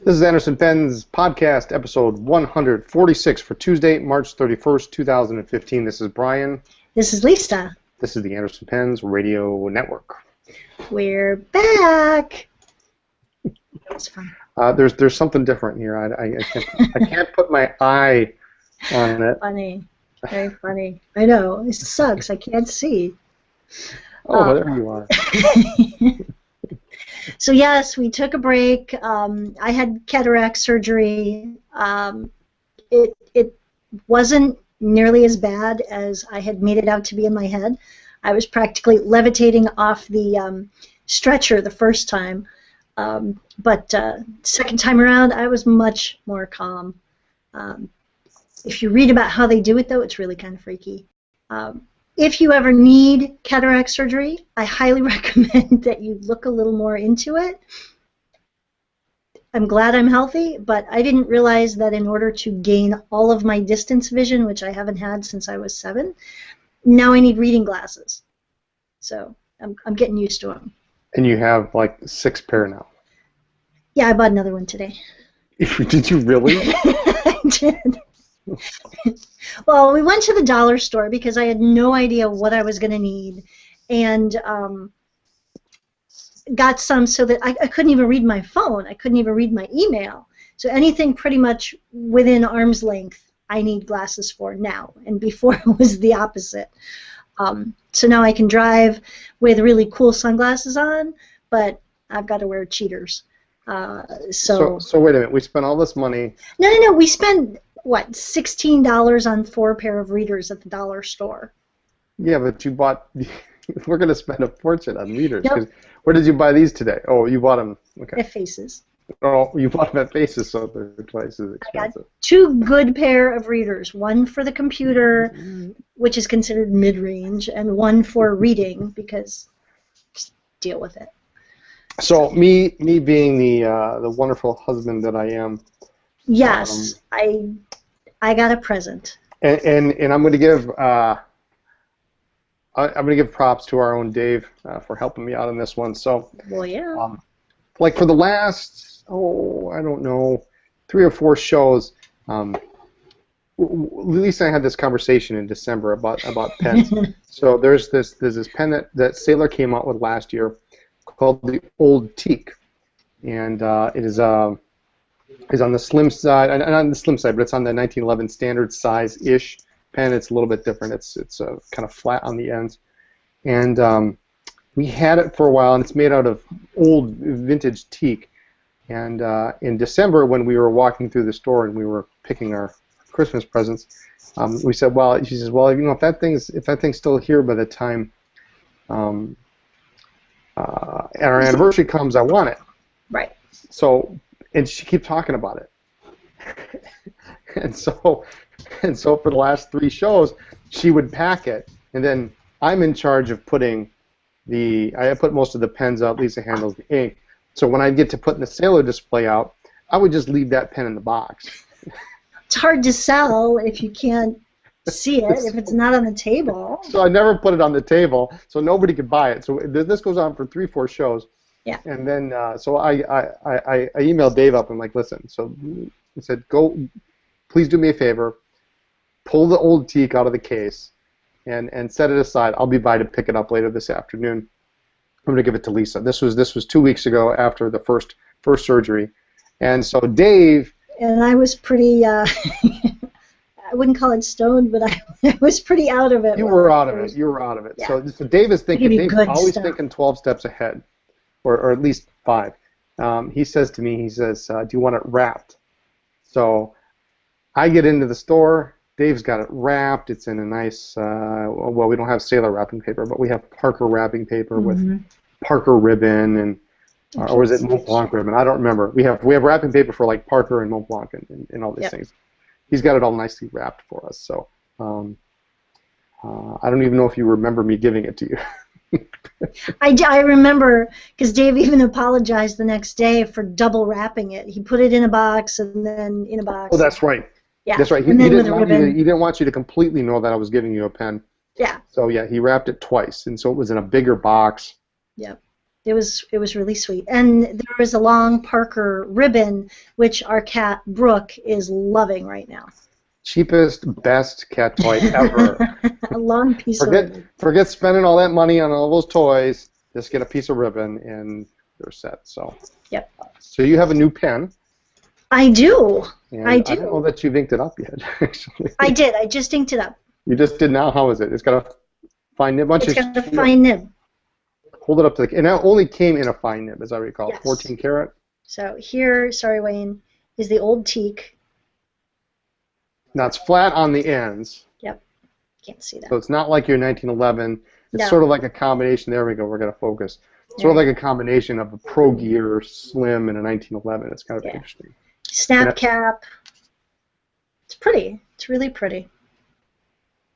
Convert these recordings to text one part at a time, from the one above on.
This is Anderson Penn's podcast, episode 146 for Tuesday, March 31st, 2015. This is Brian. This is Lisa. This is the Anderson Penn's radio network. We're back. That's fun. There's something different here. I can't put my eye on it. Funny. Very funny. I know. It sucks. I can't see. Oh, there you are. So yes, we took a break. I had cataract surgery. It wasn't nearly as bad as I had made it out to be in my head. I was practically levitating off the stretcher the first time, but second time around, I was much more calm. If you read about how they do it, though, it's really kind of freaky. If you ever need cataract surgery, I highly recommend that you look a little more into it. I'm glad I'm healthy, but I didn't realize that in order to gain all of my distance vision, which I haven't had since I was 7, now I need reading glasses. So I'm getting used to them. And you have like 6 pair now. Yeah, I bought another one today. Did you really? I did. Well, we went to the dollar store because I had no idea what I was going to need, and got some so that I couldn't even read my phone. I couldn't even read my email. So anything pretty much within arm's length, I need glasses for now. And before it was the opposite. So now I can drive with really cool sunglasses on, but I've got to wear cheaters. So wait a minute. We spent all this money. No. We spent what, $16 on 4 pair of readers at the dollar store. Yeah, but you bought. We're going to spend a fortune on readers. Yep. Where did you buy these today? Oh, you bought them. Okay. At Faces. Oh, you bought them at Faces, so they're twice as expensive. I got 2 good pair of readers. One for the computer, which is considered mid-range, and one for reading because just deal with it. So me being the wonderful husband that I am. Yes, I got a present. And I'm going to give props to our own Dave for helping me out on this one. So, well, yeah. Like for the last, I don't know, 3 or 4 shows, Lisa and I had this conversation in December about pens. So there's this pen that Sailor came out with last year called the Old Teak, and it is on the slim side, not on the slim side, but it's on the 1911 standard size-ish pen. It's a little bit different. It's kind of flat on the ends, and we had it for a while, and it's made out of old vintage teak. And in December, when we were walking through the store and we were picking our Christmas presents, we said, well, she says, well, if that thing's still here by the time our anniversary comes, I want it. Right. So, and she keeps talking about it. and so for the last 3 shows, she would pack it, and then I'm in charge of putting I put most of the pens out. Lisa handles the ink. So when I get to putting the Sailor display out, I would just leave that pen in the box. It's hard to sell if you can't see it, if it's not on the table. So I never put it on the table, so nobody could buy it. So this goes on for 3, 4 shows. Yeah. And then so I emailed Dave up and like, listen. So he said, please do me a favor, pull the Old Teak out of the case, and set it aside. I'll be by to pick it up later this afternoon. I'm going to give it to Lisa. This was 2 weeks ago after the first surgery, and so Dave. And I was pretty. I wouldn't call it stoned, but I was pretty out of it. You were out of it. You were out of it. Yeah. So Dave is thinking. Dave's always thinking 12 steps ahead, or at least 5. He says to me, do you want it wrapped? So I get into the store. Dave's got it wrapped. It's in a nice, well, we don't have Sailor wrapping paper, but we have Parker wrapping paper with Parker ribbon, and or is it Mont Blanc ribbon? I don't remember. We have wrapping paper for like Parker and Mont Blanc and all these things. He's got it all nicely wrapped for us. So I don't even know if you remember me giving it to you. I remember, because Dave even apologized the next day for double wrapping it. He put it in a box and then in a box. Oh, that's right. Yeah. That's right. He didn't want you to completely know that I was giving you a pen. Yeah. So yeah, he wrapped it twice, and so it was in a bigger box. Yep. It was really sweet. And there was a long Parker ribbon, which our cat Brooke is loving right now. Cheapest, best cat toy ever. A long piece of ribbon. Forget spending all that money on all those toys. Just get a piece of ribbon and they're set. So. Yep. So you have a new pen. I do. And I do. I don't know that you've inked it up yet. Actually. I did. I just inked it up. You just did now. How is it? It's got a fine nib. It's got a fine nib. Hold it up to the. And it only came in a fine nib, as I recall. Yes. 14 karat. So here, sorry, Wayne, is the old teak. Now it's flat on the ends. Yep. Can't see that. So it's not like your 1911. It's sort of like a combination. There we go. We're going to focus. Sort of like a combination of a Pro Gear Slim and a 1911. It's kind of interesting. Snap cap. It's pretty. It's really pretty.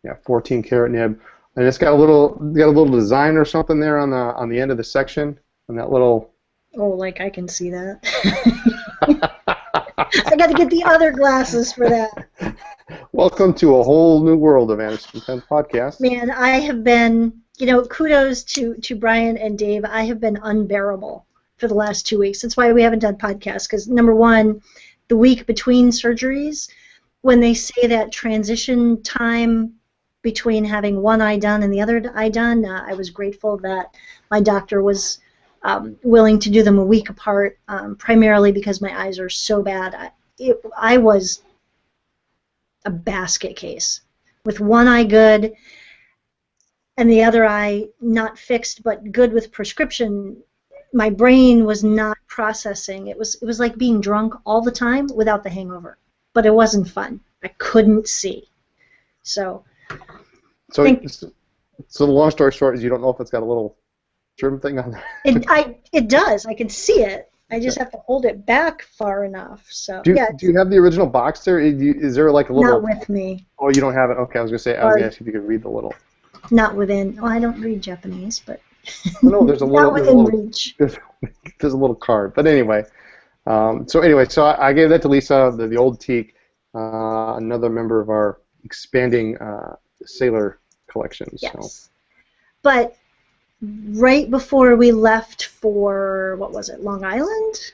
Yeah, 14 karat nib, and it's got a little design or something there on the end of the section, on that little. Oh, like I can see that. I got to get the other glasses for that. Welcome to a whole new world of Vanishing Pens podcast. Man, I have been, kudos to Brian and Dave. I have been unbearable for the last 2 weeks. That's why we haven't done podcasts, because number one, the week between surgeries, when they say that transition time between having one eye done and the other eye done, I was grateful that my doctor was willing to do them a week apart, primarily because my eyes are so bad. I was a basket case with one eye good and the other eye not fixed but good with prescription. My brain was not processing. It was like being drunk all the time without the hangover, but it wasn't fun. I couldn't see. So the long story short is you don't know if it's got a little trim thing on there. It does. I can see it. I just have to hold it back far enough. So do you have the original box there? Is there like a little? Not with me. Oh, you don't have it. Okay, I was gonna say I was gonna ask if you could read the little. Not within. Well, I don't read Japanese, but. No, there's a little. Not within reach. There's a little card, but anyway. So I gave that to Lisa, the old teak, another member of our expanding sailor collection. Yes. So. But right before we left for, what was it, Long Island?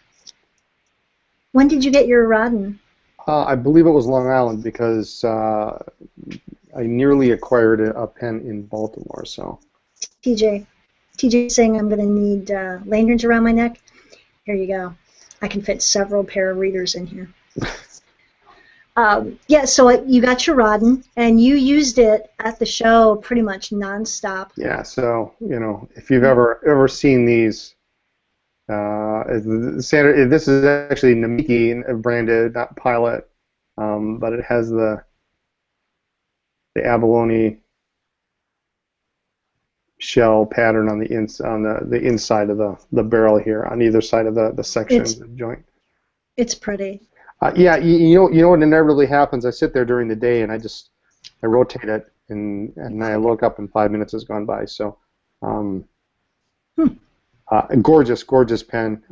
When did you get your Rodden? I believe it was Long Island because I nearly acquired a pen in Baltimore. So. TJ saying I'm going to need lanyards around my neck. Here you go. I can fit several pair of readers in here. So you got your Rodden, and you used it at the show pretty much nonstop. Yeah, so, if you've ever seen these, this is actually Namiki branded, not Pilot, but it has the abalone shell pattern on the inside of the barrel here, on either side of the section of the joint. It's pretty. Yeah, you know what inevitably happens? I sit there during the day and I rotate it and I look up and 5 minutes has gone by. So, gorgeous pen.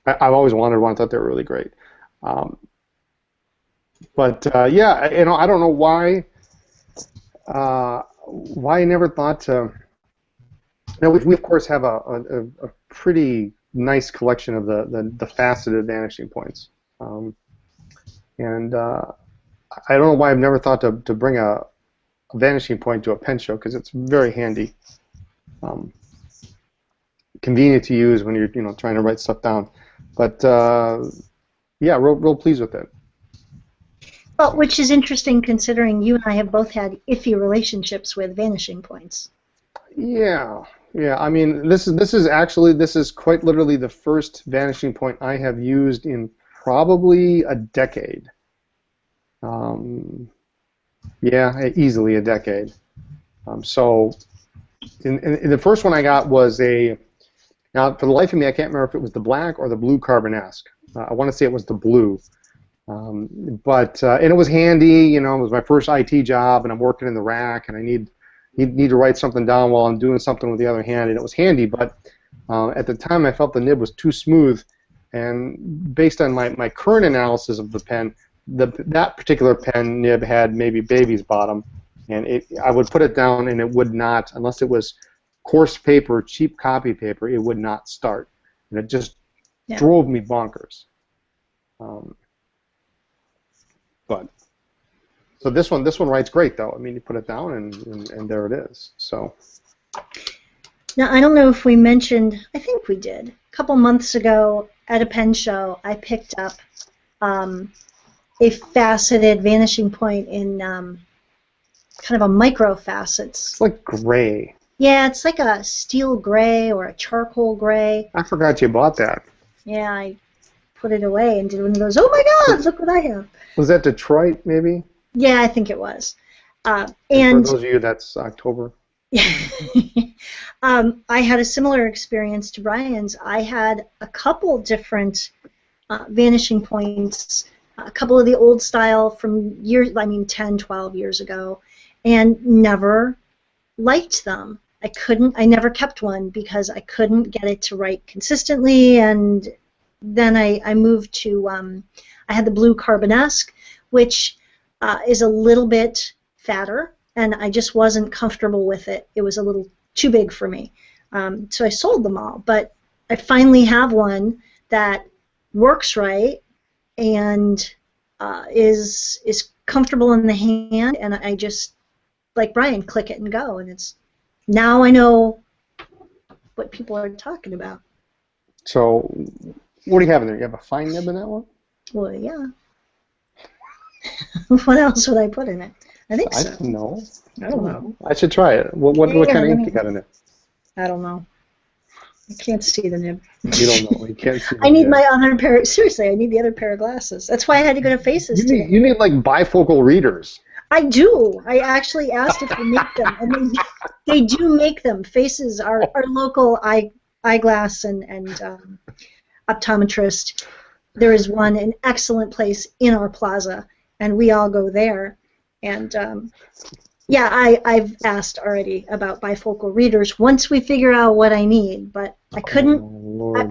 I've always wanted one. I thought they were really great. But I don't know why I never thought to. We of course have a pretty nice collection of the faceted vanishing points. I don't know why I've never thought to bring a vanishing point to a pen show, because it's very handy, convenient to use when you're trying to write stuff down. But real pleased with it. Well, which is interesting considering you and I have both had iffy relationships with vanishing points. Yeah. I mean, this is quite literally the first vanishing point I have used in probably a decade. Easily a decade. So, in the first one I got was now for the life of me I can't remember if it was the black or the blue Carbonesque. I want to say it was the blue. And it was handy, it was my first IT job and I'm working in the rack and I need to write something down while I'm doing something with the other hand, and it was handy, but at the time I felt the nib was too smooth. And based on my current analysis of the pen, that particular pen nib had maybe baby's bottom, and I would put it down and it would not, unless it was coarse paper, cheap copy paper, it would not start, and it just drove me bonkers. But so this one writes great though. I mean, you put it down and there it is. So now I don't know if we mentioned. I think we did a couple months ago at a pen show. I picked up a faceted vanishing point in kind of a micro facets. it's like gray. Yeah, it's like a steel gray or a charcoal gray. I forgot you bought that. Yeah, I put it away and did one of those. Oh my God! Look what I have. Was that Detroit, maybe? Yeah, I think it was. And for those of you, that's October. I had a similar experience to Brian's. I had a couple different vanishing points, a couple of the old style from years, 10, 12 years ago, and never liked them. I never kept one because I couldn't get it to write consistently, and then I moved to, I had the blue Carbonesque, which is a little bit fatter, and I just wasn't comfortable with it. It was a little too big for me. So I sold them all, but I finally have one that works right and is comfortable in the hand, and I just, like Brian, click it and go, and it's, now I know what people are talking about. So what do you have in there? You have a fine nib in that one? Well, yeah. What else would I put in it? I think so. I don't know. I don't know. I should try it. What kind of ink you got in it? I don't know. I can't see the nib. You don't know. You can't see the I need nib. my other pair. Seriously, I need the other pair of glasses. That's why I had to go to Faces today. You need like bifocal readers. I do. I actually asked if they make them, and they do make them. Faces, our local eyeglass and optometrist. There is one, an excellent place in our plaza, and we all go there. And yeah, I've asked already about bifocal readers once we figure out what I need, but I couldn't.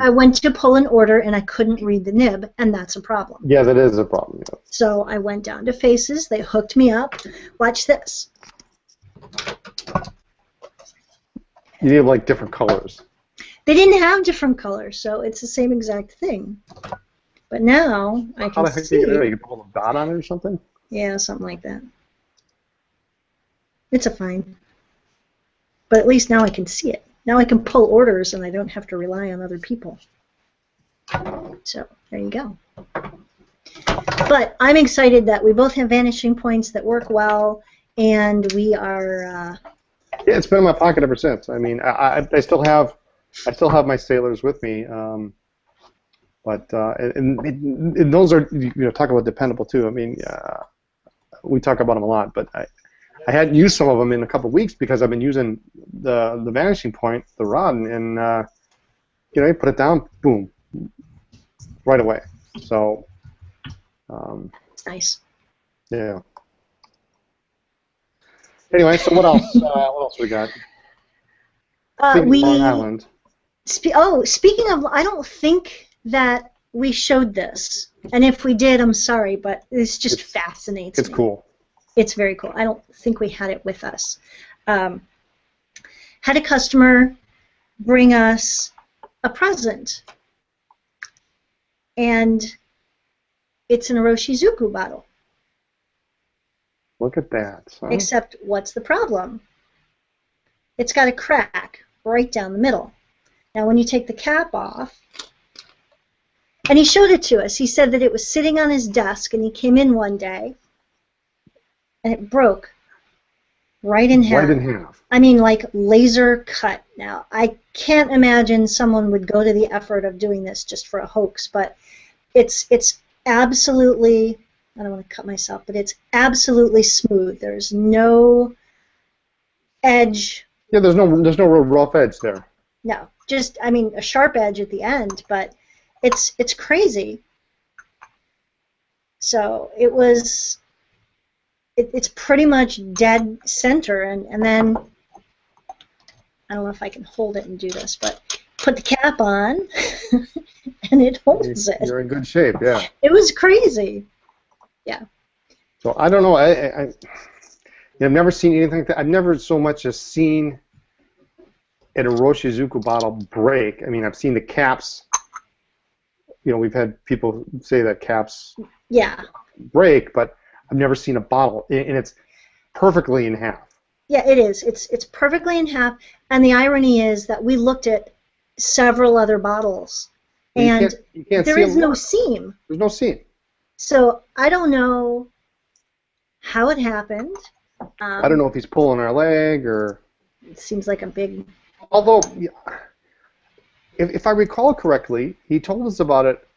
I went to pull an order and I couldn't read the nib, and that's a problem. Yeah, that is a problem. Yeah. So I went down to Faces. They hooked me up. Watch this. You need like different colors. They didn't have different colors, so it's the same exact thing. But now I can see. You can put a little dot on it or something? Yeah, something like that. It's a fine. But at least now I can see it. Now I can pull orders and I don't have to rely on other people. So, there you go. But I'm excited that we both have vanishing points that work well, and we are... Yeah, it's been in my pocket ever since. I mean, I still have my sailors with me, but and those are, talk about dependable too. I mean, we talk about them a lot, but I hadn't used some of them in a couple of weeks because I've been using the vanishing point, the rod, and you put it down, boom, right away. So nice. Yeah. Anyway, so what else? What else we got? Long Island. Speaking of, I don't think that we showed this, and if we did, I'm sorry, but it's fascinates me. It's cool. It's very cool. I don't think we had it with us. Had a customer bring us a present, and it's an Oroshizuku bottle. Look at that. Huh? Except, what's the problem? It's got a crack right down the middle. Now, when you take the cap off, and he showed it to us, he said that it was sitting on his desk, and he came in one day, and it broke right in half. Right in half. I mean, like laser cut. Now, I can't imagine someone would go to the effort of doing this just for a hoax, but it's absolutely, I don't want to cut myself, but it's absolutely smooth. There's no edge. Yeah, there's no real rough edge there. No, just, I mean, a sharp edge at the end, but it's crazy. So it was, it's pretty much dead center, and then, I don't know if I can hold it and do this, but put the cap on, and it holds it. You're in good shape, yeah. It was crazy. Yeah. So I don't know. I've never seen anything like that. I've never so much as seen a Roshizuku bottle break. I mean, I've seen the caps. You know, we've had people say that caps break, but I've never seen a bottle, and it's perfectly in half. Yeah, it is. It's perfectly in half, and the irony is that we looked at several other bottles, and you can't there see is no seam. There's no seam. So I don't know how it happened. I don't know if he's pulling our leg or. It seems like a big. Although, if I recall correctly, he told us about it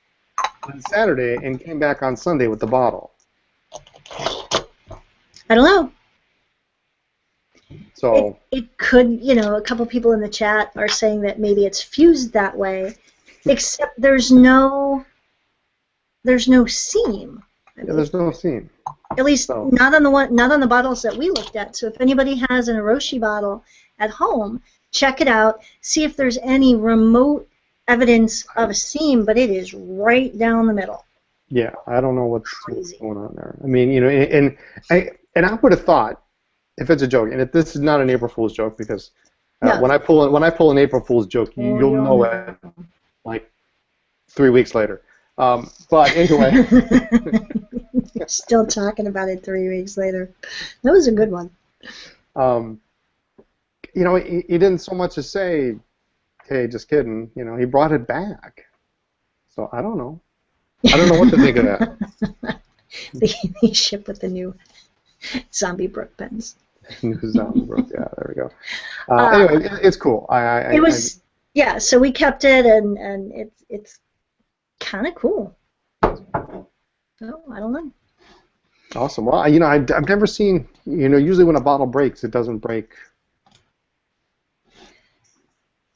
on Saturday and came back on Sunday with the bottle. I don't know. So it could, you know, a couple people in the chat are saying that maybe it's fused that way, except there's no seam. Yeah, there's no seam. At least not on the bottles that we looked at. So if anybody has an Oroshi bottle at home, check it out. See if there's any remote evidence of a seam, but it is right down the middle. Yeah, I don't know what's going on there. I mean, you know, and I would have thought, if it's a joke, and if this is not an April Fool's joke, because when I pull an April Fool's joke, you'll know it like 3 weeks later. But anyway. Still talking about it 3 weeks later. That was a good one. You know, he didn't so much as say, "Hey, just kidding." You know, he brought it back. So I don't know. I don't know what to think of that. They ship with the new Zombie Brook pens. New Zombie Brook, yeah, there we go. Anyway, it's cool. Yeah. So we kept it, and it's kind of cool. So I don't know. Awesome. Well, you know, I've never seen. You know, usually when a bottle breaks, it doesn't break.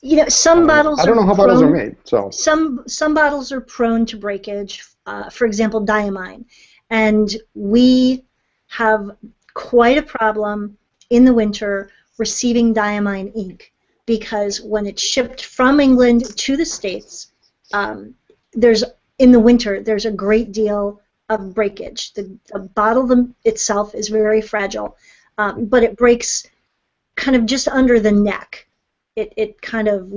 You know, some bottles. I don't know how bottles are made. So some bottles are prone to breakage. For example, diamine, and we have quite a problem in the winter receiving diamine ink because when it's shipped from England to the States, in the winter there's a great deal of breakage. The bottle itself is very fragile, but it breaks kind of just under the neck. It kind of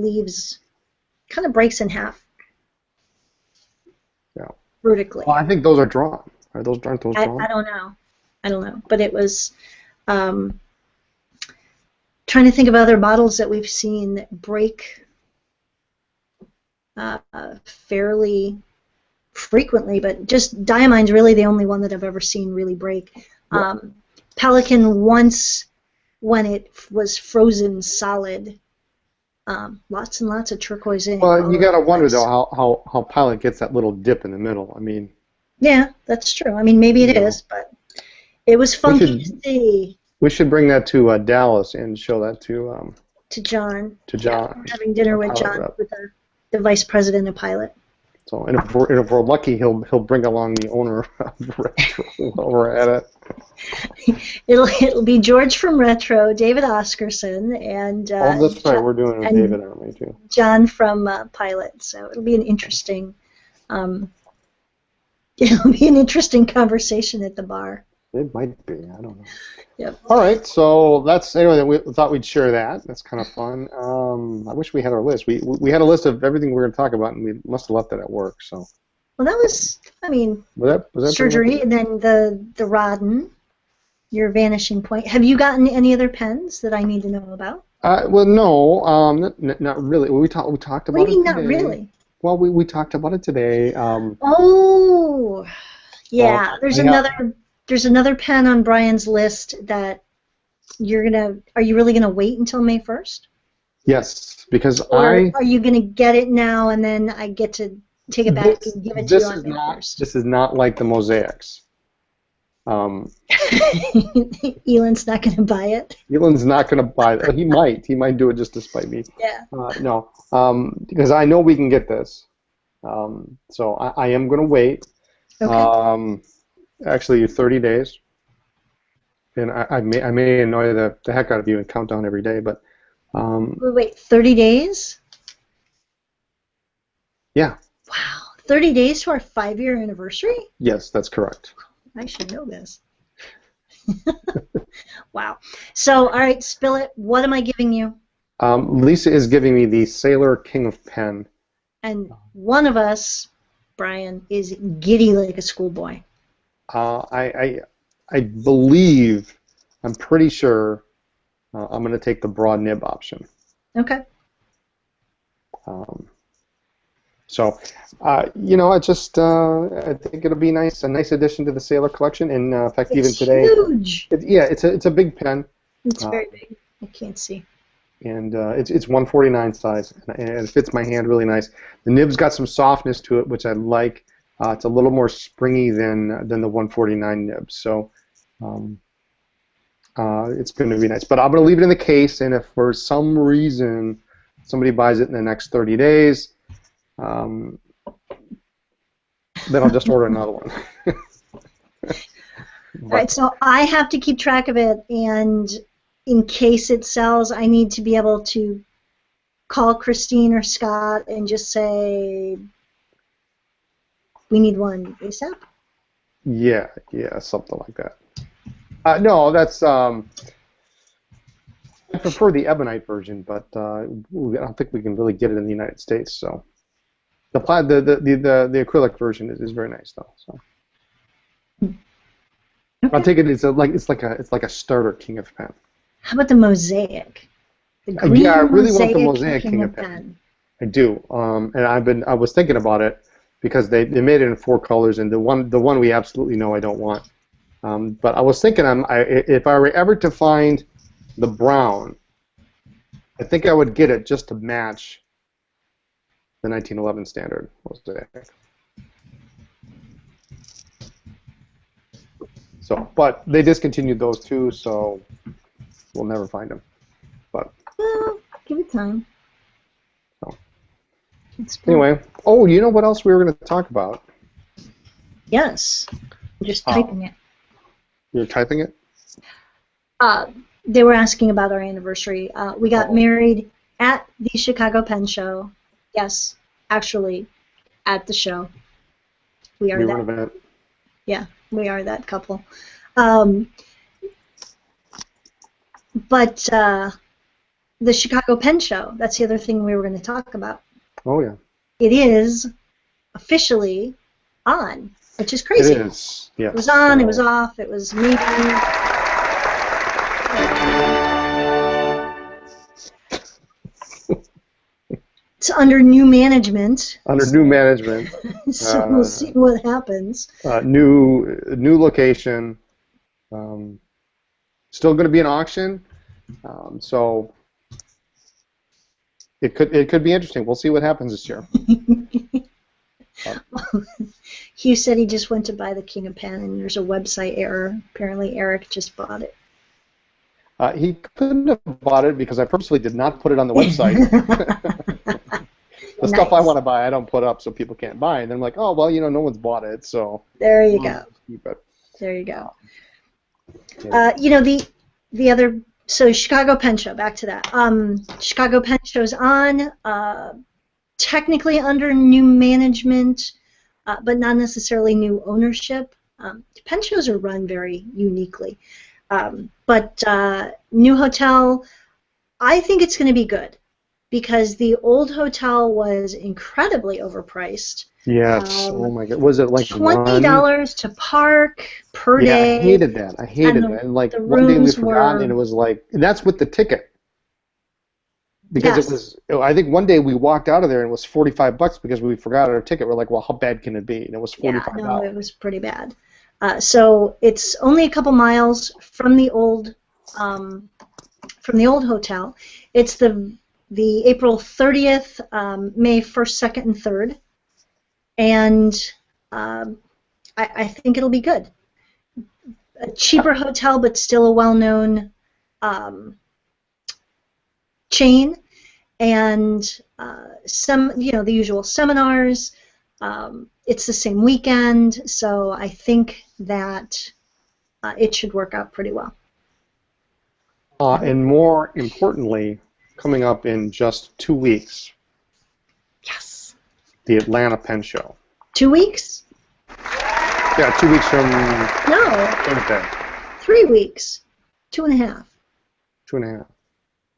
breaks in half. Yeah. Vertically. Well, I think those are drawn. Aren't those drawn? I don't know. But it was trying to think of other bottles that we've seen that break fairly frequently, but just diamine's really the only one that I've ever seen really break. Yeah. Pelican once, when it was frozen solid, lots and lots of turquoise ink. Well, you gotta wonder though how Pilot gets that little dip in the middle. I mean. Yeah, that's true. I mean, maybe it is, but it was funky to see. We should bring that to Dallas and show that to John. To John. Yeah, having dinner with John, with the vice president of Pilot. So, and if we're lucky, he'll bring along the owner of Retro while we're at it. It'll be George from Retro, David Oscarson, and that's right. We're doing it with David Army too. John from Pilot. So it'll be an interesting. It'll be an interesting conversation at the bar. It might be. I don't know. Yep. All right. So that's anyway. We thought we'd share that. That's kind of fun. I wish we had our list. We had a list of everything we were going to talk about, and we must have left it at work. So. Well, that was. I mean. Was that surgery, and then the Rodden, your vanishing point. Have you gotten any other pens that I need to know about? Well, no. Not really. We talked about. What do you mean, not really? Well, we talked about it today. Oh, yeah. There's another pen on Brian's list that are you really gonna wait until May 1st? Yes, because or are you gonna get it now and then I get to take it back and give it to you on May 1st? This is not like the mosaics. Elon's not gonna buy it. Elon's not gonna buy it. He might do it just to spite me. Yeah. No, because I know we can get this. So I am gonna wait. Okay. Actually, 30 days, and I may annoy the heck out of you and count down every day, but. Wait, 30 days? Yeah. Wow, 30 days to our 5-year anniversary? Yes, that's correct. I should know this. Wow. So, all right, spill it. What am I giving you? Lisa is giving me the Sailor King of Pen. And one of us, Brian, is giddy like a schoolboy. I believe, I'm pretty sure, I'm going to take the broad nib option. Okay. I just I think it'll be nice, a nice addition to the Sailor collection. And in fact, even today, huge. It's a big pen. It's very big. I can't see. And it's 149 size, and it fits my hand really nice. The nib's got some softness to it, which I like. It's a little more springy than the 149 nib, so it's going to be nice. But I'm going to leave it in the case, and if for some reason somebody buys it in the next 30 days, then I'll just order another one. All right, so I have to keep track of it, and in case it sells, I need to be able to call Christine or Scott and just say, we need one ASAP? Yeah, something like that. No, that's I prefer the ebonite version, but I don't think we can really get it in the United States. So the acrylic version is very nice though. So Okay. I'll take it. It's like a starter King of Pen. How about the mosaic? The green I really want the mosaic mosaic King of Pen. I do, and I was thinking about it because they made it in 4 colors, and the one we absolutely know I don't want. But I was thinking, if I were ever to find the brown, I think I would get it just to match the 1911 standard mosaic. So, but they discontinued those too, so we'll never find them. But give it time. So. Anyway, you know what else we were going to talk about? Yes, I'm just typing it. You're typing it? They were asking about our anniversary. We got married at the Chicago Pen Show. Yes, actually, at the show. We are that. Yeah, we are that couple. But the Chicago Pen Show, that's the other thing we were going to talk about. Oh, yeah. It is officially on, which is crazy. It is, yes. It was on, it was off, it was maybe. It's under new management. Under new management. So we'll see what happens. New location. Still going to be an auction. So it could be interesting. We'll see what happens this year. Hugh said he just went to buy the King of Pen, and there's a website error. Apparently, Eric just bought it. He couldn't have bought it because I purposely did not put it on the website. The stuff I want to buy, I don't put up so people can't buy. And then I'm like, oh, well, no one's bought it, so. There you go. Keep it. There you go. The other, so Chicago Pen Show, back to that. Chicago Pen Show's on, technically under new management, but not necessarily new ownership. Pen shows are run very uniquely. But new hotel, I think it's going to be good because the old hotel was incredibly overpriced. Yes. Oh my God. Was it like $20 to park per day? Yeah, I hated that. And like one day we forgot, and it was like, and that's with the ticket. Because it was, I think one day we walked out of there and it was $45 because we forgot our ticket. We're like, well, how bad can it be? And it was $45. Yeah, no, it was pretty bad. So it's only a couple miles from the old hotel. It's the April 30th, May 1st, 2nd, and 3rd, and I think it'll be good. A cheaper hotel, but still a well-known chain, and the usual seminars. It's the same weekend, so I think that it should work out pretty well. And more importantly, coming up in just 2 weeks. Yes. The Atlanta Pen Show. 2 weeks? Yeah, 2 weeks from. No. Thursday. 3 weeks. 2.5. 2.5.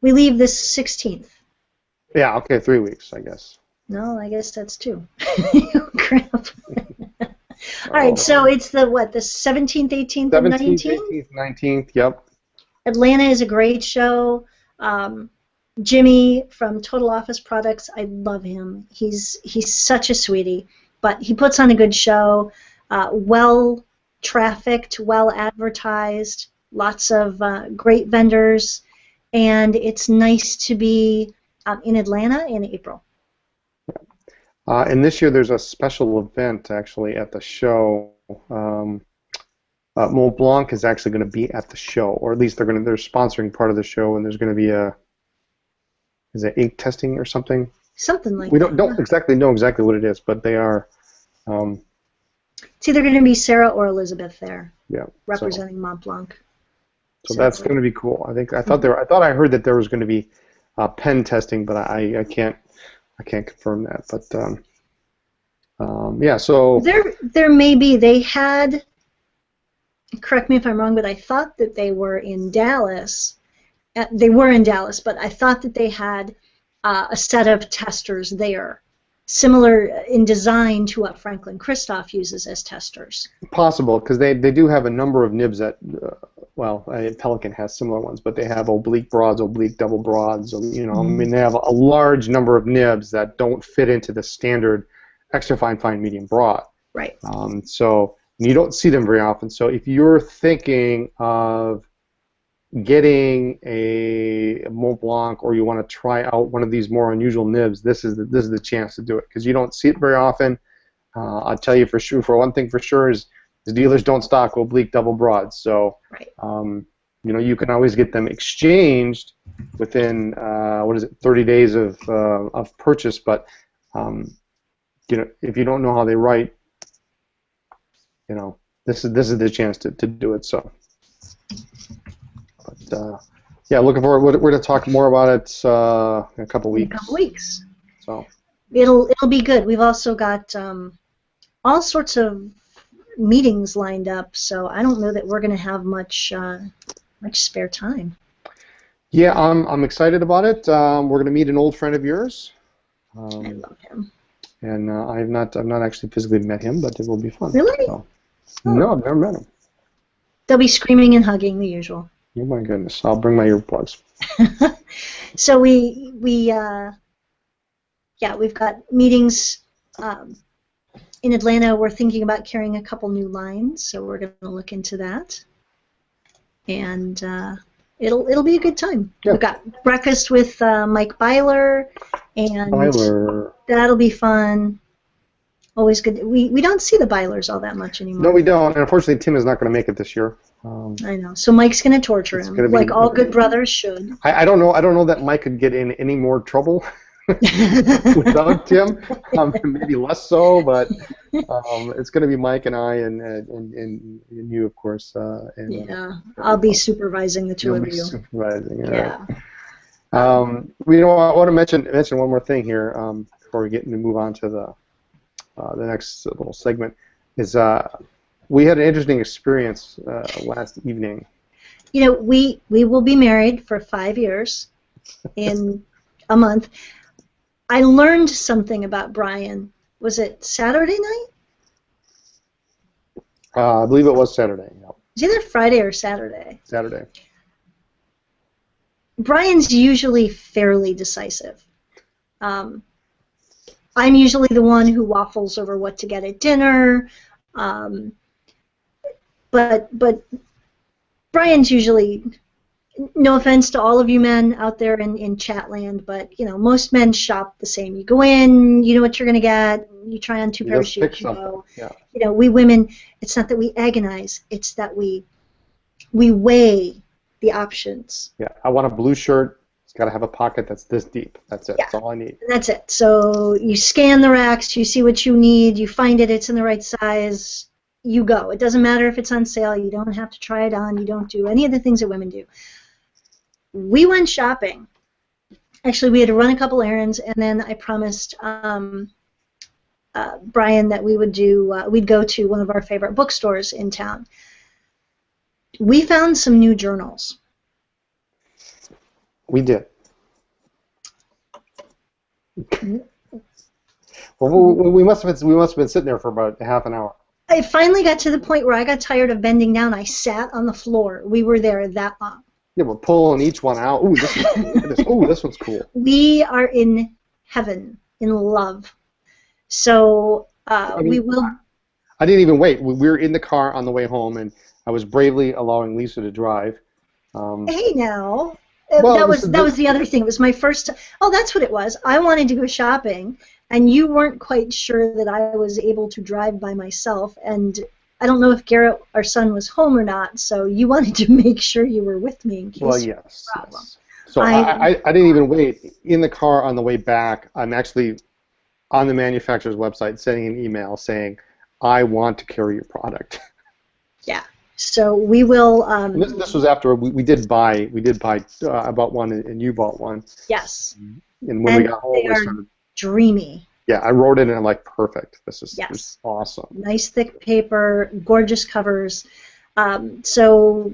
We leave the 16th. Yeah, okay, 3 weeks, I guess. No, I guess that's 2. Oh, crap. All right, so it's the 17th, 18th, and 17th, 19th? 18th, 19th, yep. Atlanta is a great show. Jimmy from Total Office Products, I love him. He's such a sweetie, but he puts on a good show. Well trafficked, well advertised, lots of great vendors, and it's nice to be in Atlanta in April. And this year there's a special event actually at the show. Mont Blanc is actually going to be at the show, or at least they're sponsoring part of the show, and there's going to be is it ink testing or something? Something like we that. don't exactly know exactly what it is, but they are. It's either going to be Sarah or Elizabeth there. Yeah. Representing Mont Blanc. So that's going to be cool. I thought I heard that there was going to be pen testing, but I can't confirm that. But yeah, so there may be. They had. Correct me if I'm wrong, but I thought that they were in Dallas. They were in Dallas, but I thought that they had a set of testers there, similar in design to what Franklin Christoph uses as testers. Possible, because they do have a number of nibs that, Pelican has similar ones, but they have oblique broads, oblique double broads. You know, I mean, they have a large number of nibs that don't fit into the standard extra fine, medium broad. Right. So you don't see them very often. So if you're thinking of getting a Mont Blanc, or you want to try out one of these more unusual nibs, this is the chance to do it, because you don't see it very often. I'll tell you for sure. For one thing, for sure is the dealers don't stock oblique double broads. So right. You know, you can always get them exchanged within 30 days of purchase. But you know, if you don't know how they write, you know, this is the chance to do it. So. But yeah, looking forward. We're going to talk more about it in a couple weeks. In a couple weeks. So it'll be good. We've also got all sorts of meetings lined up, so I don't know that we're going to have much spare time. Yeah, I'm excited about it. We're going to meet an old friend of yours. I love him. And I've not actually physically met him, but it will be fun. Really? So, no, I've never met him. They'll be screaming and hugging, the usual. Oh my goodness! I'll bring my earplugs. So we've got meetings in Atlanta. We're thinking about carrying a couple new lines, so we're going to look into that, and it'll be a good time. Yeah. We've got breakfast with Mike Byler, and that'll be fun. Always good. We don't see the Bylers all that much anymore. No, we don't. And unfortunately, Tim is not going to make it this year. I know. So Mike's going to torture him, like all good brothers should. I don't know. I don't know that Mike could get in any more trouble without Tim. Maybe less so, but it's going to be Mike and I and you, of course. Yeah, I'll be supervising the two of you. Supervising. Yeah. Right. You know, I want to mention one more thing here before we move on to the next little segment. Is we had an interesting experience last evening. You know, we will be married for 5 years in a month. I learned something about Brian. Was it Saturday night? I believe it was Saturday. Yeah. It was either Friday or Saturday. Saturday. Brian's usually fairly decisive. I'm usually the one who waffles over what to get at dinner. But Brian's usually, no offense to all of you men out there in Chatland, but you know, most men shop the same. You go in, you know what you're going to get, you try on 2 pairs of shoes, you go. Yeah. You know, we women, it's not that we agonize, it's that we weigh the options. Yeah, I want a blue shirt. It's got to have a pocket that's this deep. That's it. Yeah. That's all I need. That's it. So you scan the racks, you see what you need, you find it, it's in the right size, you go. It doesn't matter if it's on sale, you don't have to try it on, you don't do any of the things that women do. We went shopping. Actually, we had to run a couple errands, and then I promised Brian that we would we'd go to one of our favorite bookstores in town. We found some new journals. We did. Well, we must have been sitting there for about half an hour. I finally got to the point where I got tired of bending down. I sat on the floor. We were there that long. Yeah, we're pulling each one out. Ooh, this is cool. Look at this. Ooh, this one's cool. We are in heaven, in love. So we will. I didn't even wait. We were in the car on the way home, and I was bravely allowing Lisa to drive. Hey now. Well, that was the other thing. It was my first. Oh, that's what it was. I wanted to go shopping, and you weren't quite sure that I was able to drive by myself. And I don't know if Garrett, our son, was home or not. So you wanted to make sure you were with me in case. Well, yes. So I didn't even wait. In the car on the way back, I'm actually on the manufacturer's website sending an email saying, "I want to carry your product." Yeah. So we will. This was after we did buy. I bought one and you bought one. Yes. And when we got home, they are dreamy. Yeah, I wrote it and I'm like, perfect. This is awesome. Nice thick paper, gorgeous covers. So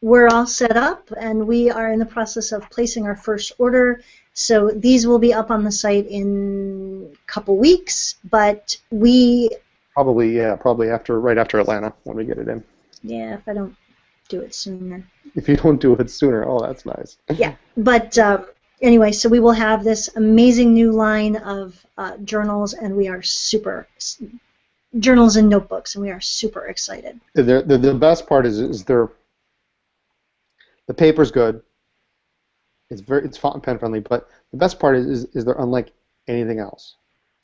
we're all set up, and we are in the process of placing our first order. So these will be up on the site in a couple weeks, but we probably right after Atlanta when we get it in. Yeah, if I don't do it sooner. If you don't do it sooner, oh, that's nice. Yeah, but anyway, so we will have this amazing new line of journals, and we are journals and notebooks, and we are super excited. The best part is the paper's good. It's font and pen friendly, but the best part is they're unlike anything else.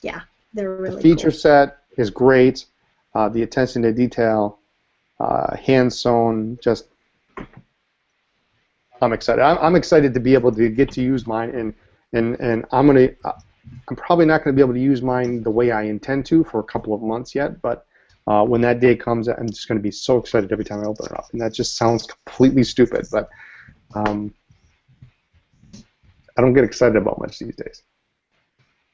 Yeah, they're really. The feature set is great. The attention to detail. Hand sewn, just I'm excited. I'm excited to be able to get to use mine, and I'm probably not going to be able to use mine the way I intend to for a couple of months yet. But when that day comes, I'm just going to be so excited every time I open it up. And that just sounds completely stupid, but I don't get excited about much these days.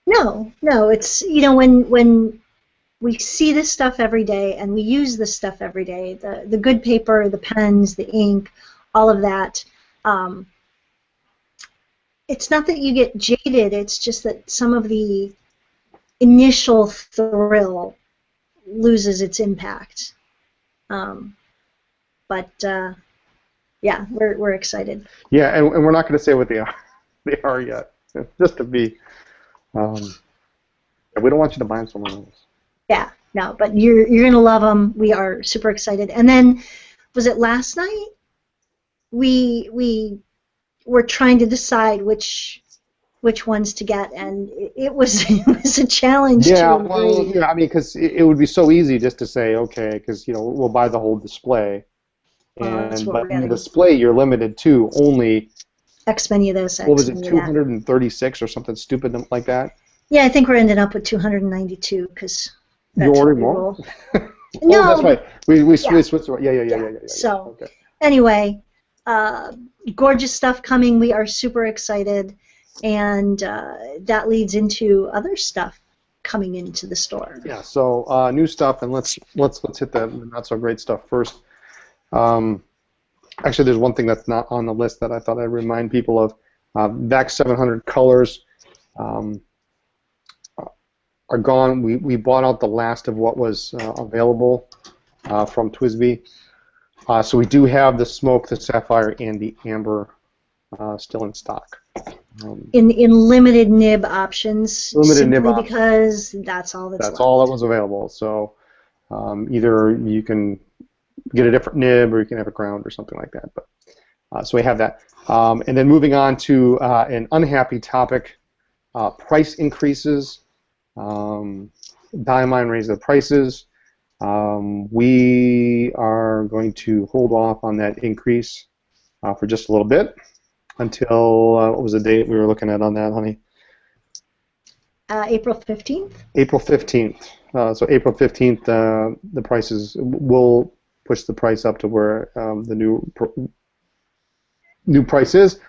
No, it's when we see this stuff every day, and we use this stuff every day. The good paper, the pens, the ink, all of that. It's not that you get jaded. It's just that some of the initial thrill loses its impact. But yeah, we're excited. Yeah, and we're not going to say what they are yet. Just to be. We don't want you to buy someone else. Yeah, no, but you're gonna love them. We are super excited. And then, was it last night? We were trying to decide which ones to get, and it was a challenge. Yeah, well, yeah, I mean, because it would be so easy just to say, okay, because we'll buy the whole display, but in the display you're limited to only X many of this. What was it, 236 or something stupid like that? Yeah, I think we're ending up with 292 because. You ordered more? No, that's right. We switched. Yeah. So anyway, gorgeous stuff coming. We are super excited, and that leads into other stuff coming into the store. Yeah. So new stuff, and let's hit the not so great stuff first. Actually, there's one thing that's not on the list that I thought I'd remind people of. VAX 700 colors. Are gone. We bought out the last of what was available from TWSBI. So we do have the smoke, the sapphire, and the amber still in stock. In limited nib options. Limited nib options. Because that's all that's left. All that was available. So either you can get a different nib or you can have a ground or something like that. But so we have that. And then moving on to an unhappy topic, price increases. Diamine raised the prices. We are going to hold off on that increase for just a little bit until what was the date we were looking at on that, honey? April 15th. April 15th. So April 15th, the prices will push the price up to where the new price is,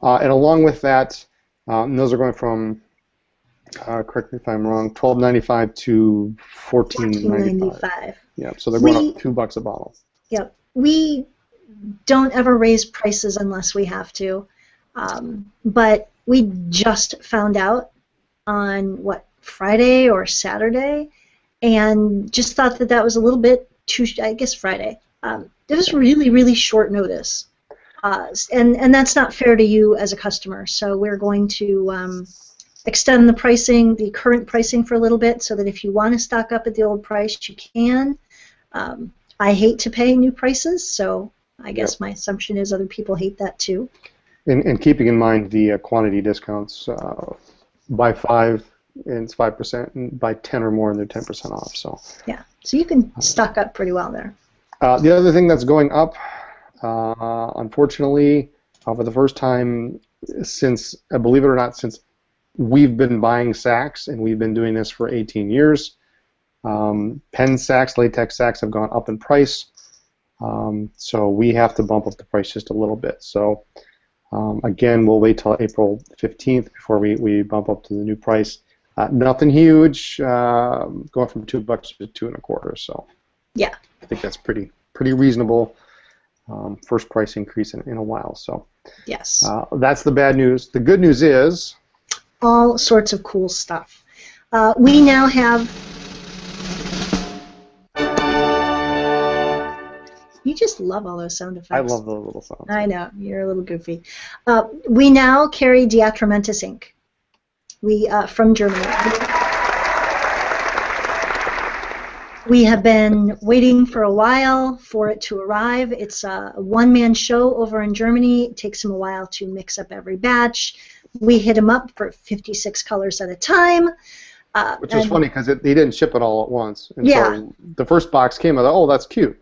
and along with that, those are going from. Correct me if I'm wrong. $12.95 to $14.95. Yeah, so they're going up $2 a bottle. Yep, we don't ever raise prices unless we have to, but we just found out on, what, Friday or Saturday, and just thought that that was a little bit too, I guess Friday. It was really, really short notice. And that's not fair to you as a customer. So we're going to extend the pricing, the current pricing, for a little bit, so that if you want to stock up at the old price, you can. I hate to pay new prices, so I guess my assumption is other people hate that too. And keeping in mind the quantity discounts, buy 5 and it's 5%, and buy 10 or more and they're 10% off. So yeah, so you can stock up pretty well there. The other thing that's going up, unfortunately, for the first time since, believe it or not, since we've been buying sacks, and we've been doing this for 18 years, pen sacks, latex sacks have gone up in price. So we have to bump up the price just a little bit. So again, we'll wait till April 15th before we bump up to the new price. Nothing huge, going from $2 to $2.25. So yeah, I think that's pretty reasonable. First price increase in a while. So yes, that's the bad news. The good news is all sorts of cool stuff. We now have. You just love all those sound effects. I love those little sounds. I know, you're a little goofy. We now carry diatramentus ink. We from Germany. We have been waiting for a while for it to arrive. It's a one-man show over in Germany. It takes him a while to mix up every batch. We hit him up for 56 colors at a time. Which is funny because he didn't ship it all at once. And yeah. So the first box came out, oh, that's cute.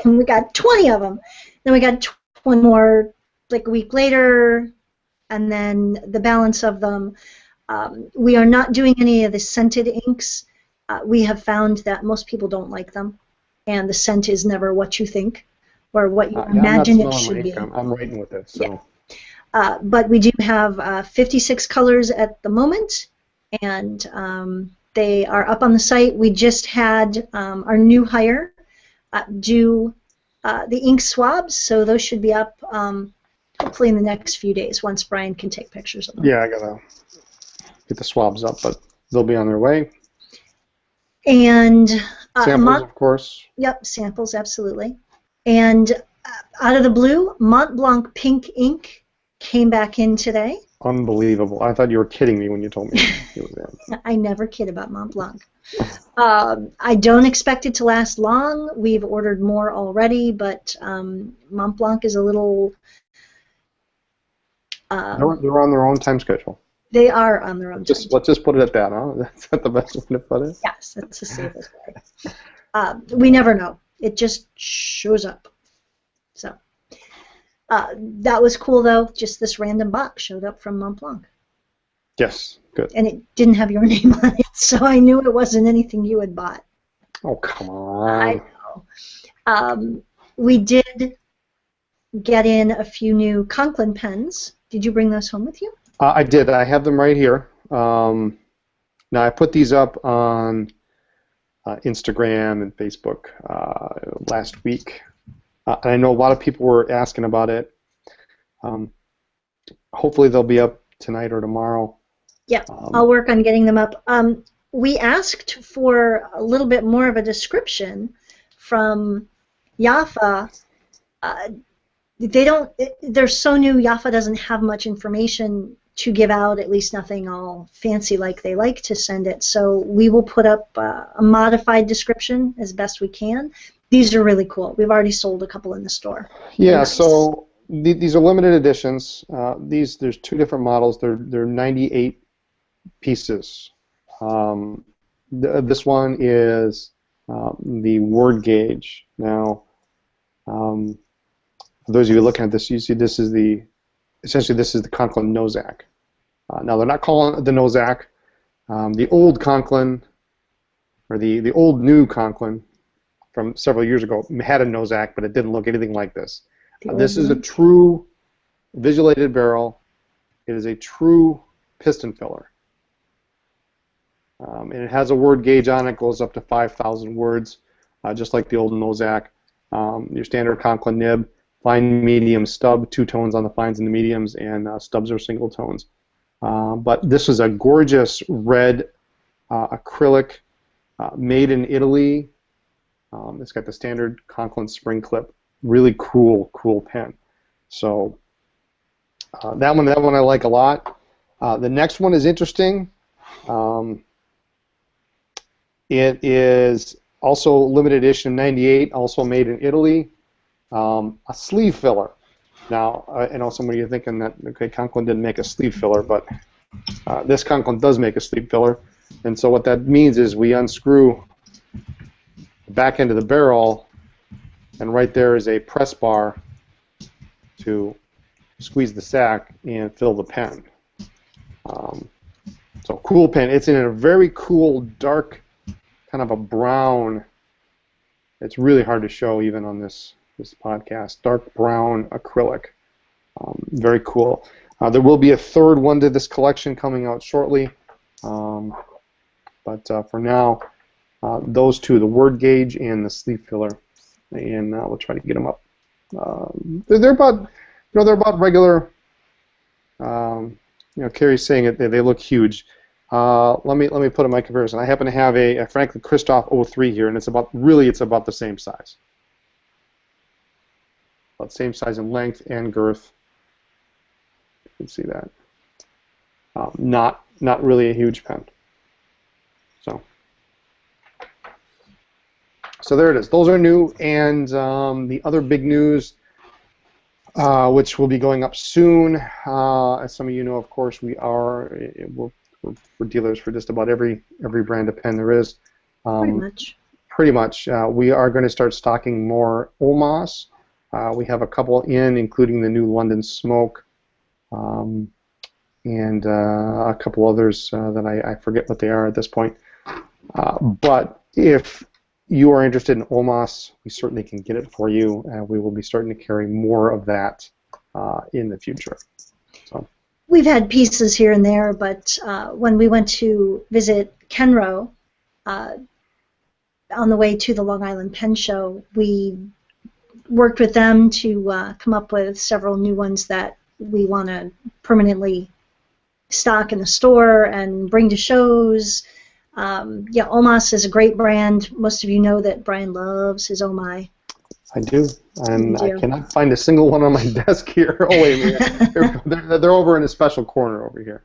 And we got 20 of them. Then we got 20 more like a week later, and then the balance of them. We are not doing any of the scented inks. We have found that most people don't like them, and the scent is never what you think or what you imagine it should be. I'm writing with it. So. Yeah. But we do have 56 colors at the moment, and they are up on the site. We just had our new hire do the ink swabs, so those should be up hopefully in the next few days once Brian can take pictures of them. Yeah, I gotta get the swabs up, but they'll be on their way. And samples, of course. Yep, samples, absolutely. And out of the blue, Mont Blanc pink ink came back in today. Unbelievable. I thought you were kidding me when you told me it was there. I never kid about Mont Blanc. I don't expect it to last long. We've ordered more already, but Mont Blanc is a little... they're on their own time schedule. They are on their own time schedule. Let's just put it at that, huh? That's not the best way to put it? Yes, that's the safest way. We never know. It just shows up. So that was cool, though. Just this random box showed up from Mont Blanc. Yes, good. And it didn't have your name on it, so I knew it wasn't anything you had bought. Oh, come on. I know. We did get in a few new Conklin pens. Did you bring those home with you? I did. I have them right here. Now, I put these up on Instagram and Facebook last week. And I know a lot of people were asking about it. Hopefully they'll be up tonight or tomorrow. Yeah, I'll work on getting them up. We asked for a little bit more of a description from Jaffa. They're so new, Jaffa doesn't have much information to give out, at least nothing all fancy like they like to send it. So we will put up a modified description as best we can. These are really cool. We've already sold a couple in the store. Yeah, nice. So these are limited editions. There's two different models. They're 98 pieces. This one is the word gauge. Now, for those of you looking at this, you see this is essentially this is the Conklin Nozac. Now they're not calling it the Nozac. The old Conklin, or the old new Conklin from several years ago, had a Nozac, but it didn't look anything like this. This is a true visualated barrel. It is a true piston filler. And it has a word gauge on it, goes up to 5,000 words, just like the old Nozac. Your standard Conklin nib, fine, medium, stub, two tones on the fines and the mediums, and stubs are single tones. But this is a gorgeous red acrylic made in Italy. It's got the standard Conklin spring clip. Really cool pen. So that one I like a lot. The next one is interesting. It is also limited edition '98, also made in Italy. A sleeve filler. Now, I know some of you are thinking that, okay, Conklin didn't make a sleeve filler, but this Conklin does make a sleeve filler. And so what that means is we unscrew the back end of the barrel, and right there is a press bar to squeeze the sack and fill the pen. So cool pen. It's in a very cool, dark, kind of a brown. It's really hard to show even on this podcast. Dark brown acrylic. Very cool. There will be a third one to this collection coming out shortly. But for now, those two, the word gauge and the sleeve filler, and we'll try to get them up. They're about, they're about regular. Carrie's saying it. They look huge. Let me put them in my comparison. I happen to have a Franklin Christoph 03 here, and it's about the same size. About the same size in length and girth. You can see that. Not really a huge pen. So there it is. Those are new, and the other big news, which will be going up soon, as some of you know, of course, we're dealers for just about every brand of pen there is. Pretty much. We are going to start stocking more Omas. We have a couple including the new London Smoke, and a couple others that I forget what they are at this point. But if you are interested in Omas, we certainly can get it for you. We will be starting to carry more of that in the future. So. We've had pieces here and there, but when we went to visit Kenro on the way to the Long Island Pen Show, we worked with them to come up with several new ones that we want to permanently stock in the store and bring to shows. Yeah, Omas is a great brand. Most of you know that Brian loves his Omai. I do, and I cannot find a single one on my desk here. Oh, wait a minute. They're over in a special corner over here.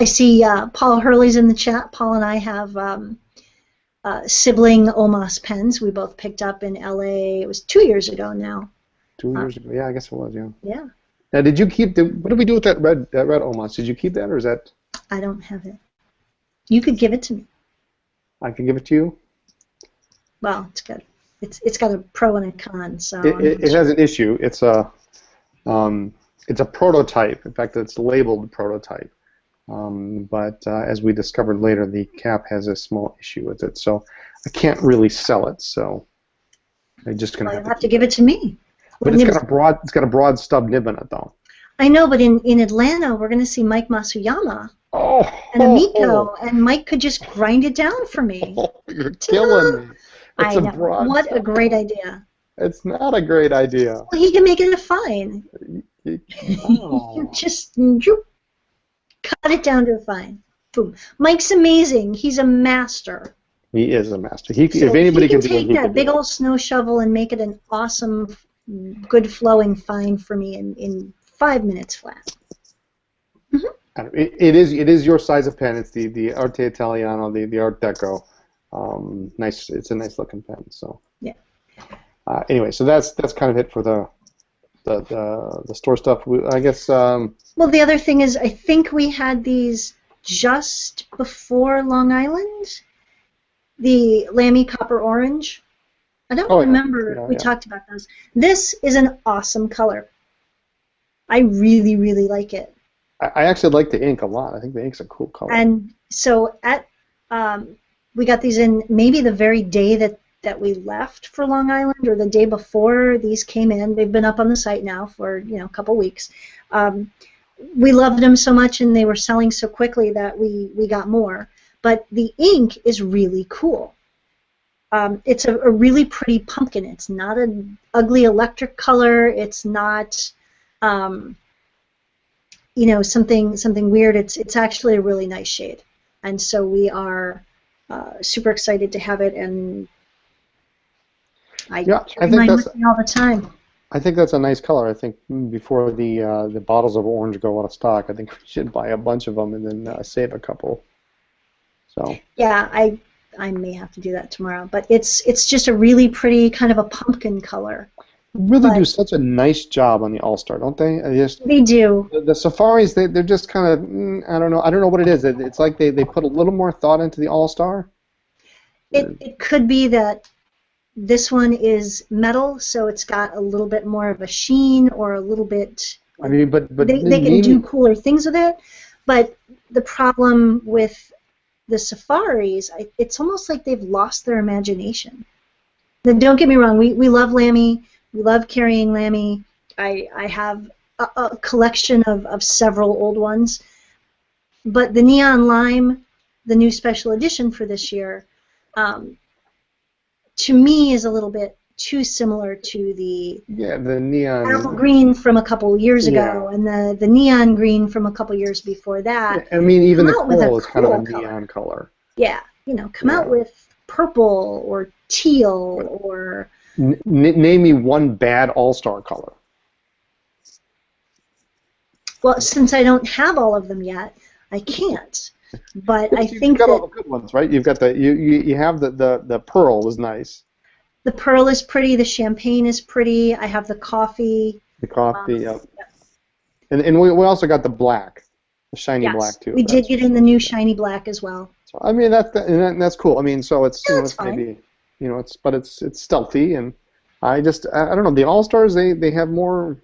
I see Paul Hurley's in the chat. Paul and I have sibling Omas pens we both picked up in LA. It was 2 years ago now. 2 years ago, yeah, I guess it was, yeah. Yeah. Now, did you keep what did we do with that red Omas? Did you keep that, or is that? I don't have it. You could give it to me. I can give it to you. Well, it's good. It's got a pro and a con, so it has an issue. It's a prototype. In fact, it's labeled prototype. But as we discovered later, the cap has a small issue with it, so I can't really sell it. So I just gonna have to give it to me. But it's got a broad stub nib in it, though. I know, but in Atlanta, we're going to see Mike Masuyama and Amiko, and Mike could just grind it down for me. Oh, you're killing me. I know. What a great idea. It's not a great idea. Well, he can make it a fine. Oh. You cut it down to a fine. Boom. Mike's amazing. He's a master. He is a master. If anybody can take that big old snow shovel and make it an awesome, good flowing fine for me in 5 minutes flat. Mm-hmm. It is your size of pen. It's the Arte Italiano, the Art Deco. Nice. It's a nice looking pen. So yeah. Anyway, so that's kind of it for the store stuff. I guess. Well, the other thing is, I think we had these just before Long Island. The Lamy Copper Orange. I don't remember if we talked about those. This is an awesome color. I really, really like it. I actually like the ink a lot. I think the ink's a cool color. And so we got these in maybe the very day that we left for Long Island, or the day before these came in. They've been up on the site now for a couple weeks. We loved them so much, and they were selling so quickly that we got more. But the ink is really cool. It's a really pretty pumpkin. It's not an ugly electric color. It's not something weird. It's actually a really nice shade, and so we are super excited to have it. And I carry mine with me all the time. I think that's a nice color. I think before the bottles of orange go out of stock, I think we should buy a bunch of them and then save a couple. So. Yeah, I may have to do that tomorrow. But it's just a really pretty kind of a pumpkin color. Really do such a nice job on the All-Star, don't they? They do. The safaris, they're just kind of, I don't know what it is. It's like they put a little more thought into the All-Star. It could be that this one is metal, so it's got a little bit more of a sheen or a little bit. I mean, but they can do cooler things with it. But the problem with the safaris, it's almost like they've lost their imagination. Now, don't get me wrong, we love Lamy. We love carrying Lamy. I have a collection of several old ones. But the Neon Lime, the new special edition for this year, to me is a little bit too similar to the neon apple green from a couple years ago and the neon green from a couple years before that. I mean, even the coral is kind of a neon color. Yeah, come out with purple or teal or... Name me one bad All-Star color. Well, since I don't have all of them yet, I can't. But I think you've got all the good ones, right? You've got you have the pearl is nice. The pearl is pretty. The champagne is pretty. I have the coffee. The coffee, yeah. And we also got the black, the shiny black too. We did get in the new shiny black as well. So I mean that's cool. I mean, so it's it's fine. Maybe it's stealthy, and I don't know, the All-Stars they have more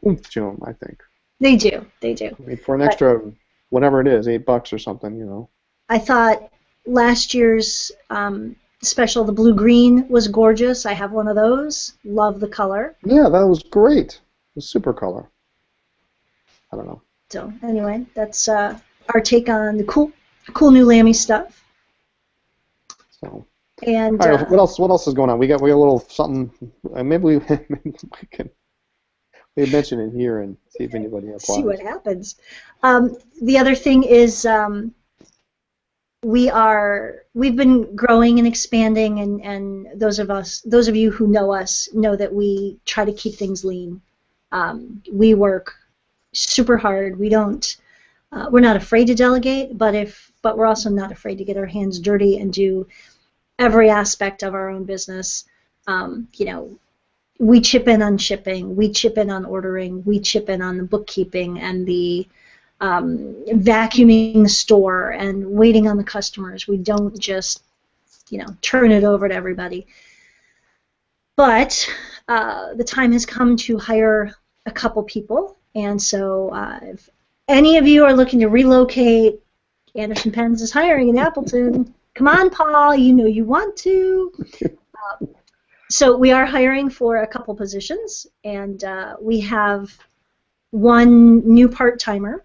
oomph to them, I think. They do. I mean, for an extra whatever it is, $8 or something, I thought last year's special, the blue-green, was gorgeous. I have one of those. Love the color. Yeah, that was great. It was super color. I don't know. So anyway, that's our take on the cool new Lamy stuff. So. And all right, what else is going on? We got a little something. Maybe we can mention it here and see if anybody applies. See what happens. The other thing is we've been growing and expanding, and those of you who know us know that we try to keep things lean. We work super hard. We're not afraid to delegate, but we're also not afraid to get our hands dirty and do every aspect of our own business. We chip in on shipping, we chip in on ordering, we chip in on the bookkeeping and the vacuuming the store and waiting on the customers. We don't just, turn it over to everybody. But the time has come to hire a couple people, and so if any of you are looking to relocate, Anderson Pens is hiring in Appleton. Come on, Paul, you want to. So we are hiring for a couple positions, and we have one new part-timer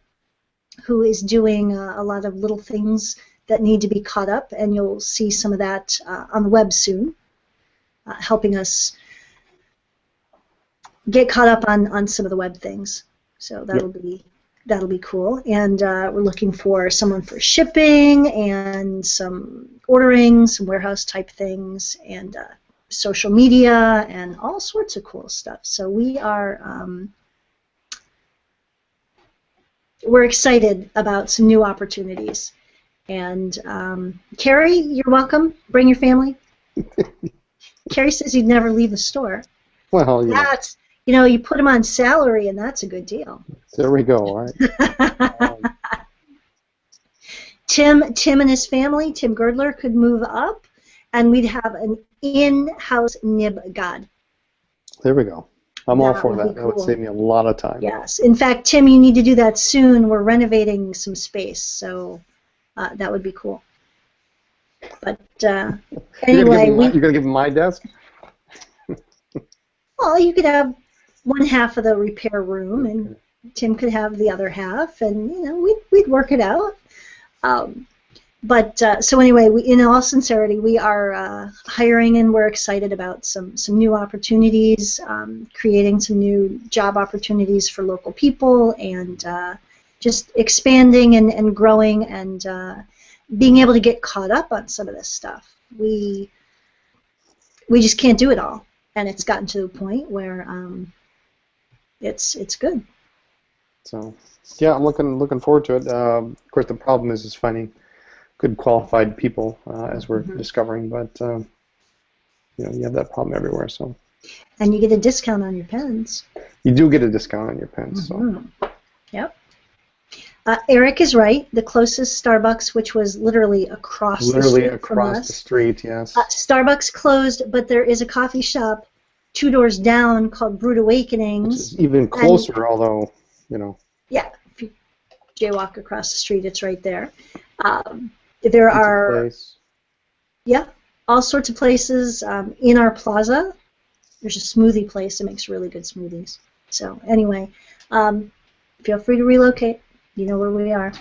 who is doing a lot of little things that need to be caught up, and you'll see some of that on the web soon, helping us get caught up on some of the web things. So that'll be cool. And we're looking for someone for shipping and some ordering, some warehouse type things, and social media and all sorts of cool stuff. So we are we're excited about some new opportunities. And Carrie, you're welcome. Bring your family. Carrie says he'd never leave the store. Well, yeah. That's, you put him on salary, and that's a good deal. There we go. All right. Tim and his family, Tim Girdler, could move up, and we'd have an in-house nib god. There we go. I'm all for that. That would save me a lot of time. Yes. In fact, Tim, you need to do that soon. We're renovating some space, so that would be cool. But anyway, you're gonna give him my desk? Well, you could have one half of the repair room, and Tim could have the other half, and we'd work it out. But so anyway, in all sincerity, we are hiring, and we're excited about some new opportunities, creating some new job opportunities for local people, and just expanding and growing and being able to get caught up on some of this stuff. We just can't do it all, and it's gotten to the point where it's good. So yeah, I'm looking forward to it. Of course, the problem is finding good qualified people, as we're discovering, but you have that problem everywhere. So. And you get a discount on your pens. You do get a discount on your pens. So. Yep. Eric is right. The closest Starbucks, which was literally across the street, yes. Starbucks closed, but there is a coffee shop 2 doors down called Brewed Awakenings. Which is even closer, although, Yeah, if you jaywalk across the street, it's right there. There are, all sorts of places in our plaza. There's a smoothie place that makes really good smoothies. So anyway, feel free to relocate. You know where we are.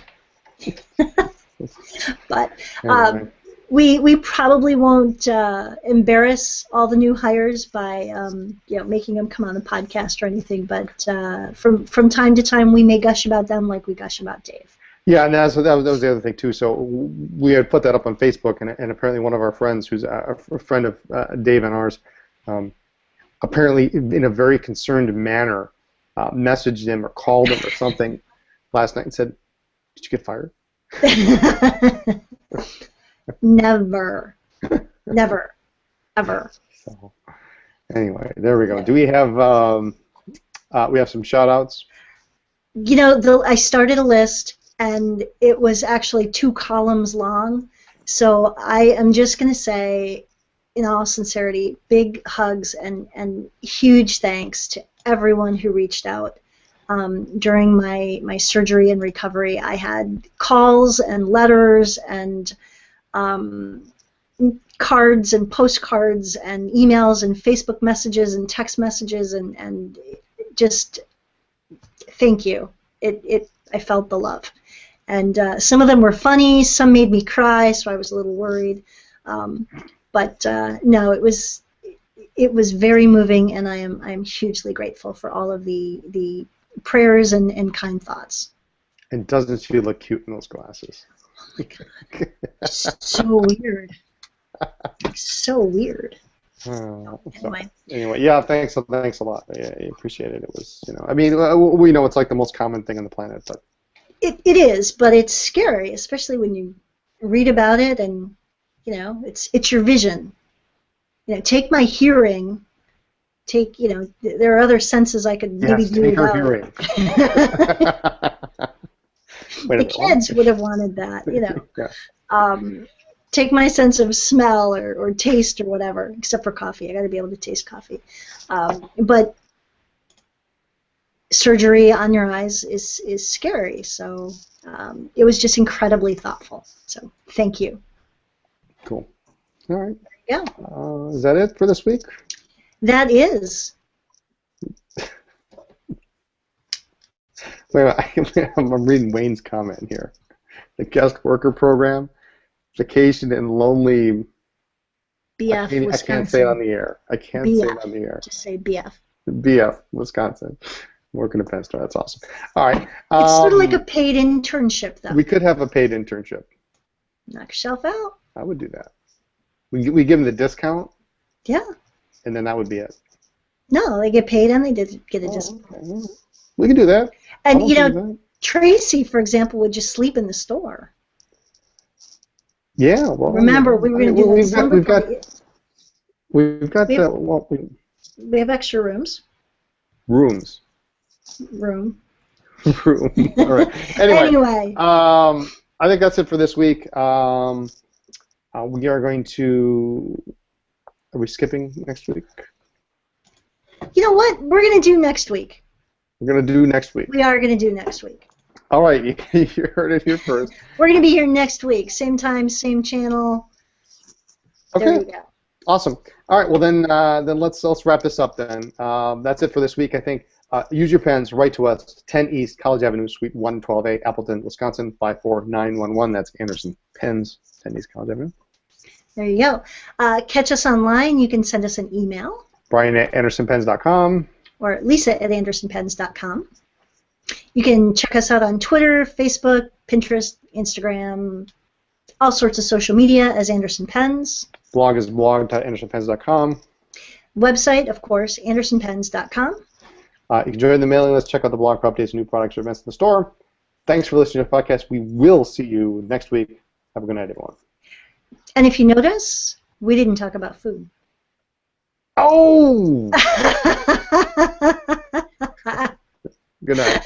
But we probably won't embarrass all the new hires by making them come on the podcast or anything. But from time to time, we may gush about them like we gush about Dave. Yeah, and that was the other thing too. So we had put that up on Facebook, and apparently one of our friends, who's a friend of Dave and ours, apparently in a very concerned manner, messaged him or called him or something last night and said, "Did you get fired?" Never, ever. So anyway, there we go. Do we have some shout outs? I started a list, and it was actually 2 columns long. So I am just going to say, in all sincerity, big hugs and huge thanks to everyone who reached out. During my surgery and recovery, I had calls and letters and cards and postcards and emails and Facebook messages and text messages and just thank you. I felt the love. And some of them were funny, some made me cry, so I was a little worried. But no, it was very moving, and I am hugely grateful for all of the prayers and kind thoughts. And doesn't she look cute in those glasses? So weird. So weird. Anyway, yeah, thanks a lot. I appreciate it. It was, we know it's like the most common thing on the planet, but it is, but it's scary, especially when you read about it, and it's your vision. Take my hearing. There are other senses I could maybe do take without. Her hearing. The kids would have wanted that, Yeah. Take my sense of smell or taste or whatever, except for coffee. I got to be able to taste coffee. But surgery on your eyes is scary, so it was just incredibly thoughtful. So thank you. Cool. All right. Yeah. Is that it for this week? That is. Wait, I'm reading Wayne's comment here. The guest worker program, vacation in lonely. BF, Wisconsin. I can't say it on the air. I can't say it on the air. Just say BF. BF, Wisconsin. Working at Penn Store. That's awesome. All right. It's sort of like a paid internship, though. We could have a paid internship. Knock yourself out. I would do that. We give them the discount. Yeah. And then that would be it. No, they get paid and they did get a discount. Okay. We can do that. And Tracy, for example, would just sleep in the store. Yeah. Well. Remember, we were going to do that. We have extra rooms. Rooms. Room. All right. Anyway. I think that's it for this week. We are going to. Are we skipping next week? You know what? We're going to do next week. We're going to do next week. We are going to do next week. All right. You heard it here first. We're going to be here next week. Same time, same channel. Okay. There we go. Awesome. All right. Well, then let's wrap this up then. That's it for this week, I think. Use your pens. Write to us. 10 East College Avenue, Suite 112A, Appleton, Wisconsin, 54911. That's Anderson Pens, 10 East College Avenue. There you go. Catch us online. You can send us an email. Brian at AndersonPens.com. Or Lisa at AndersonPens.com. You can check us out on Twitter, Facebook, Pinterest, Instagram, all sorts of social media as Anderson Pens. Blog is blog.andersonpens.com. Website, of course, andersonpens.com. You can join the mailing list, check out the blog for updates and new products or events in the store. Thanks for listening to the podcast. We will see you next week. Have a good night, everyone. And if you notice, we didn't talk about food. Oh! Good night.